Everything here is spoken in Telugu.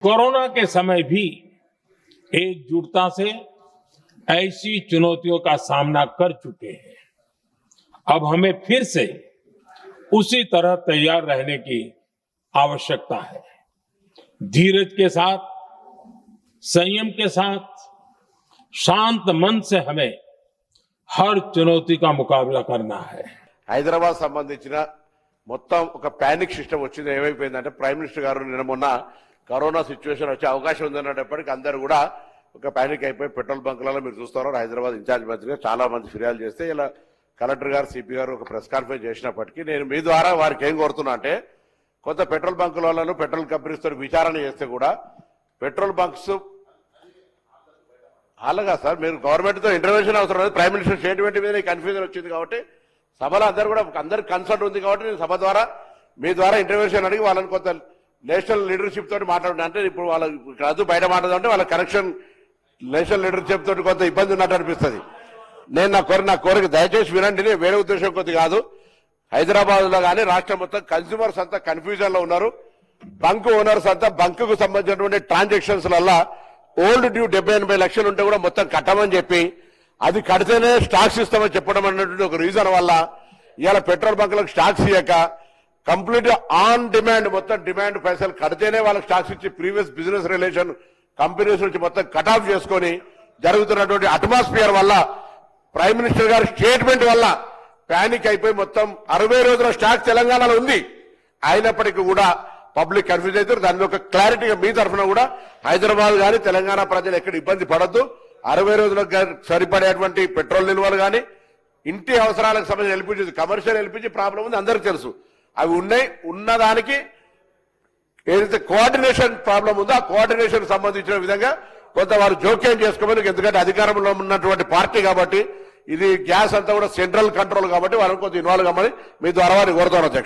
कोरोना के समय भी एकजुटता से ऐसी चुनौतियों का सामना कर चुके हैं। अब हमें फिर से उसी तरह तैयार रहने की आवश्यकता है। धीरज के साथ, संयम के साथ, शांत मन से हमें हर चुनौती का मुकाबला करना है। హైదరాబాద్ సంబంధించిన మొత్తం ఒక పానిక్ సిస్టమ్ వచ్చింది. ఏమైపోయిందంటే ప్రైమ్ మినిస్టర్ గారు నిన్న మొన్న కరోనా సిచ్యువేషన్ వచ్చే అవకాశం ఉందన్నప్పటికీ అందరూ కూడా ఒక పానిక్ అయిపోయి పెట్రోల్ బంకులలో మీరు చూస్తారు హైదరాబాద్ ఇన్ఛార్జ్ మంత్రిగా చాలా మంది ఫిర్యాదు చేస్తే ఇలా కలెక్టర్ గారు సిపి గారు ఒక ప్రెస్ కాన్ఫరెన్స్ చేసినప్పటికీ నేను మీ ద్వారా వారికి ఏం కోరుతున్నా అంటే కొంత పెట్రోల్ బంకులను పెట్రోల్ కంపెనీస్ తో విచారణ చేస్తే కూడా పెట్రోల్ బంక్స్ అలాగా సార్ మీరు గవర్నమెంట్ తో ఇంటర్వెన్షన్ అవసరం లేదు. ప్రైమ్ మినిస్టర్ స్టేట్మెంట్ మీద కన్ఫ్యూజన్ వచ్చింది కాబట్టి సభలో అందరికి కన్సల్ట్ ఉంది కాబట్టి నేను సభ ద్వారా మీ ద్వారా ఇంటర్వెన్షన్ అడిగి వాళ్ళని కొంత నేషనల్ లీడర్షిప్ తోటి మాట్లాడినా అంటే ఇప్పుడు వాళ్ళ కాదు బయట మాట్లాడుతుంటే వాళ్ళ కనెక్షన్ నేషనల్ లీడర్షిప్ తోటి కొంత ఇబ్బంది ఉన్నట్టు అనిపిస్తుంది. నేను నా కోరిక దయచేసి వినండి. వేరే ఉద్దేశం కొద్ది కాదు. హైదరాబాద్ లో కానీ రాష్ట్రం మొత్తం కన్స్యూమర్స్ అంతా కన్ఫ్యూజన్ లో ఉన్నారు. బంక్ ఓనర్స్ అంతా బంక్ కు సంబంధించినటువంటి ట్రాన్సాక్షన్స్ వల్ల ఓల్డ్ డ్యూ 70-80 లక్షలు ఉంటే కూడా మొత్తం కట్టమని చెప్పి అది కడితేనే స్టాక్స్ ఇస్తామని చెప్పడం అన్నటువంటి ఒక రీజన్ వల్ల ఇవాళ పెట్రోల్ బంకులకు స్టాక్స్ ఇయ్యక కంప్లీట్ ఆన్ డిమాండ్ మొత్తం డిమాండ్ పైసలు కడితేనే వాళ్ళకి స్టాక్స్ ఇచ్చి ప్రీవియస్ బిజినెస్ రిలేషన్ కంపెనీస్ నుంచి మొత్తం కట్ ఆఫ్ చేసుకొని జరుగుతున్నటువంటి అట్మాస్ఫియర్ వల్ల ప్రైమ్ మినిస్టర్ గారి స్టేట్మెంట్ వల్ల పానిక్ అయిపోయి మొత్తం 60 రోజుల స్టాక్ తెలంగాణలో ఉంది. అయినప్పటికీ కూడా పబ్లిక్ కన్ఫ్యూజ్ అవుతారు. దాని ఒక క్లారిటీగా మీ తరఫున కూడా హైదరాబాద్ కానీ తెలంగాణ ప్రజలు ఎక్కడ ఇబ్బంది పడద్దు. 60 రోజులకు సరిపడేటువంటి పెట్రోల్ నిల్వలు కానీ ఇంటి అవసరాలకు సంబంధించిన ఎల్పిజి కమర్షియల్ ఎల్పిజి ప్రాబ్లం ఉంది అందరికి తెలుసు. అవి ఉన్నాయి. ఉన్నదానికి ఏదైతే కోఆర్డినేషన్ ప్రాబ్లం ఉందో ఆ కోఆర్డినేషన్ సంబంధించిన విధంగా కొంత వారు జోక్యం చేసుకోమని, ఎందుకంటే అధికారంలో ఉన్నటువంటి పార్టీ కాబట్టి ఇది గ్యాస్ అంతా కూడా సెంట్రల్ కంట్రోల్ కాబట్టి వాళ్ళని కొంత ఇన్వాల్వ్ కమ్మని మీ ద్వారా వారిని కోరుతాను అధ్యక్ష.